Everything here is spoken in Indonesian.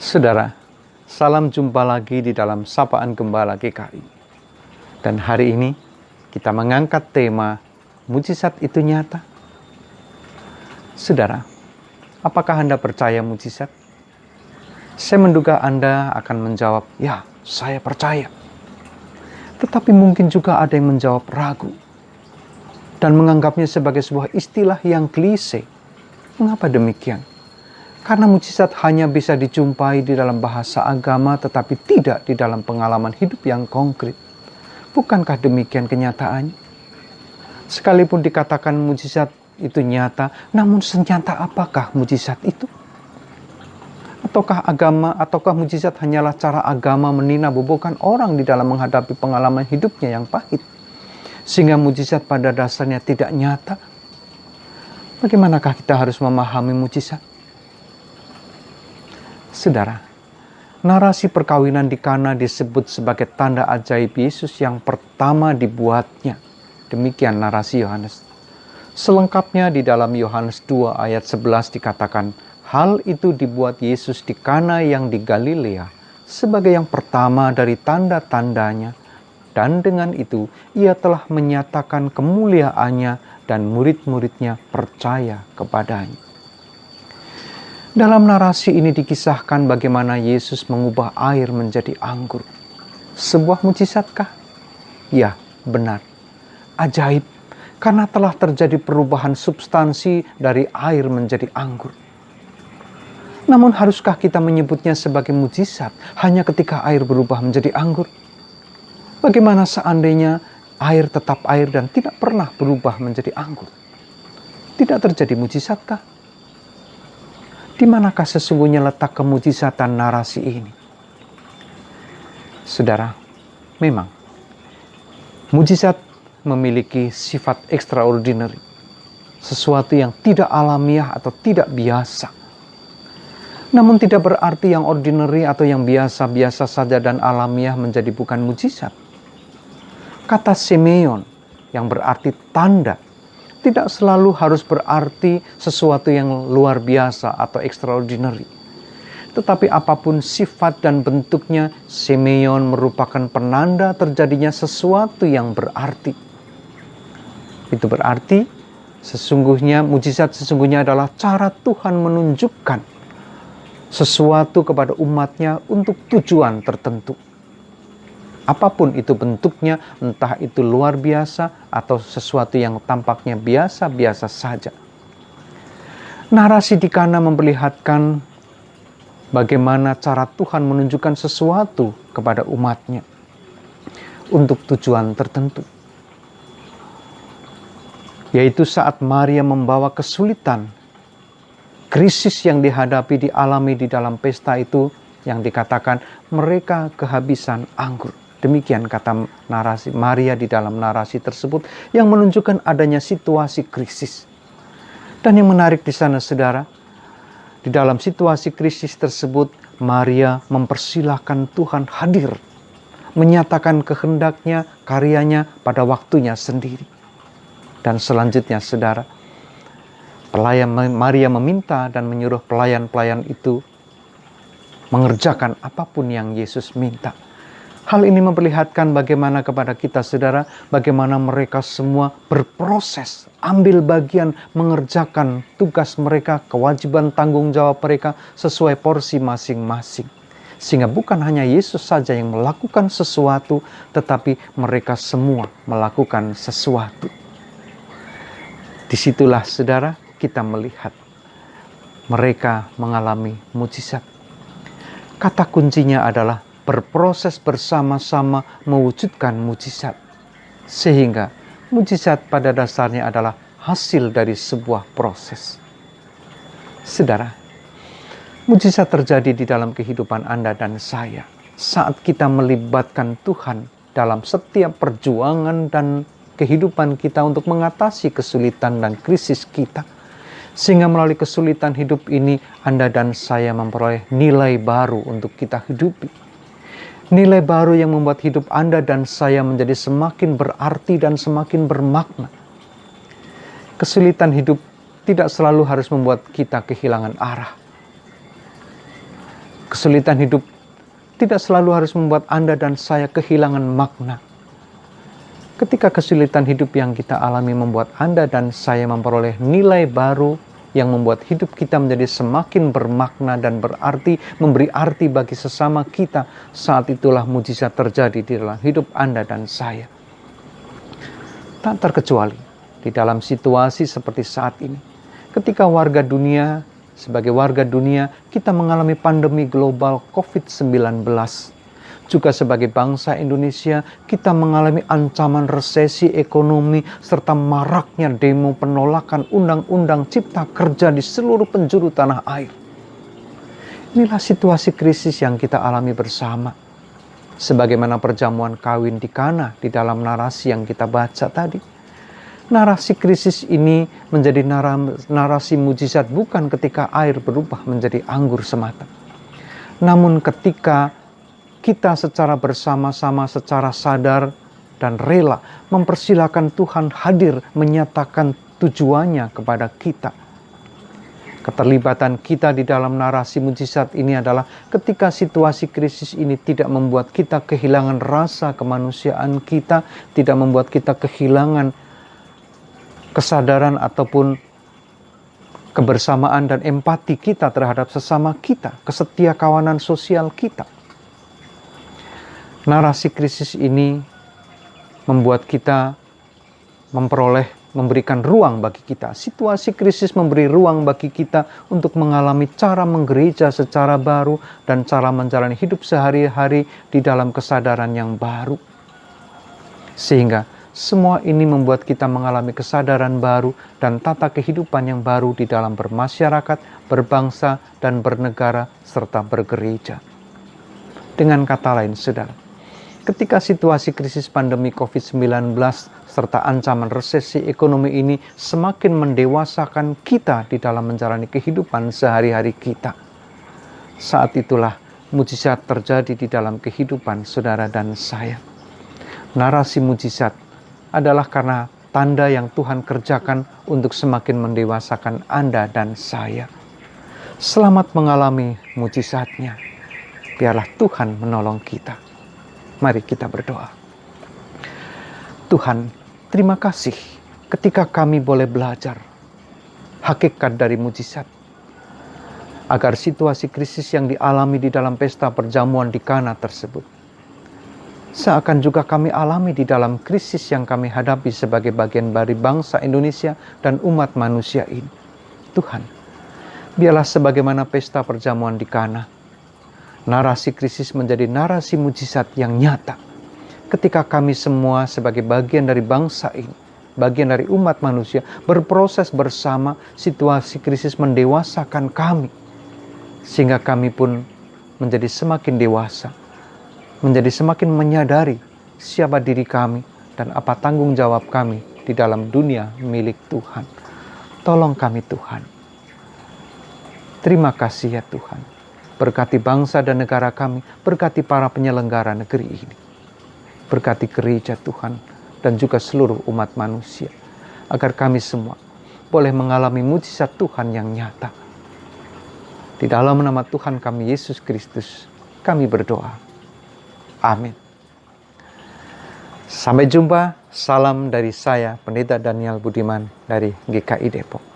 Saudara, salam jumpa lagi di dalam Sapaan Gembala GKI. Dan hari ini kita mengangkat tema mujizat itu nyata. Saudara, apakah Anda percaya mujizat? Saya menduga Anda akan menjawab, ya, saya percaya. Tetapi mungkin juga ada yang menjawab ragu dan menganggapnya sebagai sebuah istilah yang klise. Mengapa demikian? Karena mujizat hanya bisa dijumpai di dalam bahasa agama tetapi tidak di dalam pengalaman hidup yang konkret. Bukankah demikian kenyataannya? Sekalipun dikatakan mujizat itu nyata, namun senyata apakah mujizat itu? Ataukah mujizat hanyalah cara agama meninabobokan orang di dalam menghadapi pengalaman hidupnya yang pahit? Sehingga mujizat pada dasarnya tidak nyata? Bagaimanakah kita harus memahami mujizat? Saudara, narasi perkawinan di Kana disebut sebagai tanda ajaib Yesus yang pertama dibuatnya. Demikian narasi Yohanes. Selengkapnya di dalam Yohanes 2 ayat 11 dikatakan, hal itu dibuat Yesus di Kana yang di Galilea sebagai yang pertama dari tanda-tandanya. Dan dengan itu ia telah menyatakan kemuliaannya dan murid-muridnya percaya kepadanya. Dalam narasi ini dikisahkan bagaimana Yesus mengubah air menjadi anggur. Sebuah mujizatkah? Ya, benar. Ajaib, karena telah terjadi perubahan substansi dari air menjadi anggur. Namun haruskah kita menyebutnya sebagai mujizat hanya ketika air berubah menjadi anggur? Bagaimana seandainya air tetap air dan tidak pernah berubah menjadi anggur? Tidak terjadi mujizatkah? Di manakah sesungguhnya letak kemujizatan narasi ini? Saudara, memang mujizat memiliki sifat extraordinary, sesuatu yang tidak alamiah atau tidak biasa. Namun tidak berarti yang ordinary atau yang biasa-biasa saja dan alamiah menjadi bukan mujizat. Kata semeion yang berarti tanda tidak selalu harus berarti sesuatu yang luar biasa atau extraordinary. Tetapi apapun sifat dan bentuknya, semeion merupakan penanda terjadinya sesuatu yang berarti. Itu berarti mujizat sesungguhnya adalah cara Tuhan menunjukkan sesuatu kepada umatnya untuk tujuan tertentu. Apapun itu bentuknya, entah itu luar biasa atau sesuatu yang tampaknya biasa-biasa saja. Narasi di Kana memperlihatkan bagaimana cara Tuhan menunjukkan sesuatu kepada umatnya untuk tujuan tertentu. Yaitu saat Maria membawa kesulitan, krisis yang dialami di dalam pesta itu yang dikatakan mereka kehabisan anggur. Demikian kata narasi Maria di dalam narasi tersebut yang menunjukkan adanya situasi krisis. Dan yang menarik di sana saudara, di dalam situasi krisis tersebut Maria mempersilahkan Tuhan hadir, menyatakan kehendaknya, karyanya pada waktunya sendiri. Dan selanjutnya saudara, Maria meminta dan menyuruh pelayan-pelayan itu mengerjakan apapun yang Yesus minta. Hal ini memperlihatkan bagaimana kepada kita saudara, bagaimana mereka semua berproses, ambil bagian mengerjakan tugas mereka, kewajiban tanggung jawab mereka sesuai porsi masing-masing. Sehingga bukan hanya Yesus saja yang melakukan sesuatu, tetapi mereka semua melakukan sesuatu. Disitulah saudara kita melihat mereka mengalami mujizat. Kata kuncinya adalah berproses bersama-sama mewujudkan mujizat. Sehingga mujizat pada dasarnya adalah hasil dari sebuah proses. Saudara, mujizat terjadi di dalam kehidupan Anda dan saya saat kita melibatkan Tuhan dalam setiap perjuangan dan kehidupan kita untuk mengatasi kesulitan dan krisis kita. Sehingga melalui kesulitan hidup ini Anda dan saya memperoleh nilai baru untuk kita hidupi. Nilai baru yang membuat hidup Anda dan saya menjadi semakin berarti dan semakin bermakna. Kesulitan hidup tidak selalu harus membuat kita kehilangan arah. Kesulitan hidup tidak selalu harus membuat Anda dan saya kehilangan makna. Ketika kesulitan hidup yang kita alami membuat Anda dan saya memperoleh nilai baru yang membuat hidup kita menjadi semakin bermakna dan berarti, memberi arti bagi sesama kita, saat itulah mujizat terjadi di dalam hidup Anda dan saya. Tak terkecuali di dalam situasi seperti saat ini, ketika sebagai warga dunia, kita mengalami pandemi global COVID-19. Juga sebagai bangsa Indonesia, kita mengalami ancaman resesi ekonomi serta maraknya demo penolakan Undang-Undang Cipta Kerja di seluruh penjuru tanah air. Inilah situasi krisis yang kita alami bersama. Sebagaimana perjamuan kawin di Kana di dalam narasi yang kita baca tadi. Narasi krisis ini menjadi narasi mujizat bukan ketika air berubah menjadi anggur semata. Namun ketika kita secara bersama-sama, secara sadar dan rela mempersilahkan Tuhan hadir menyatakan tujuannya kepada kita. Keterlibatan kita di dalam narasi mujizat ini adalah ketika situasi krisis ini tidak membuat kita kehilangan rasa kemanusiaan kita, tidak membuat kita kehilangan kesadaran ataupun kebersamaan dan empati kita terhadap sesama kita, kesetiakawanan sosial kita. Narasi krisis ini membuat kita memberikan ruang bagi kita. Situasi krisis memberi ruang bagi kita untuk mengalami cara menggereja secara baru dan cara menjalani hidup sehari-hari di dalam kesadaran yang baru. Sehingga semua ini membuat kita mengalami kesadaran baru dan tata kehidupan yang baru di dalam bermasyarakat, berbangsa, dan bernegara, serta bergereja. Dengan kata lain, saudara, ketika situasi krisis pandemi COVID-19 serta ancaman resesi ekonomi ini semakin mendewasakan kita di dalam menjalani kehidupan sehari-hari kita, saat itulah mujizat terjadi di dalam kehidupan saudara dan saya. Narasi mujizat adalah karena tanda yang Tuhan kerjakan untuk semakin mendewasakan Anda dan saya. Selamat mengalami mujizatnya. Biarlah Tuhan menolong kita. Mari kita berdoa. Tuhan, terima kasih ketika kami boleh belajar hakikat dari mujizat. Agar situasi krisis yang dialami di dalam pesta perjamuan di Kana tersebut seakan juga kami alami di dalam krisis yang kami hadapi sebagai bagian dari bangsa Indonesia dan umat manusia ini. Tuhan, biarlah sebagaimana pesta perjamuan di Kana, narasi krisis menjadi narasi mujizat yang nyata. Ketika kami semua sebagai bagian dari bangsa ini, bagian dari umat manusia, berproses bersama, situasi krisis mendewasakan kami. Sehingga kami pun menjadi semakin dewasa, menjadi semakin menyadari siapa diri kami dan apa tanggung jawab kami di dalam dunia milik Tuhan. Tolong kami Tuhan. Terima kasih ya Tuhan. Berkati bangsa dan negara kami, berkati para penyelenggara negeri ini. Berkati gereja Tuhan dan juga seluruh umat manusia. Agar kami semua boleh mengalami mujizat Tuhan yang nyata. Di dalam nama Tuhan kami Yesus Kristus, kami berdoa. Amin. Sampai jumpa. Salam dari saya, Pendeta Daniel Budiman dari GKI Depok.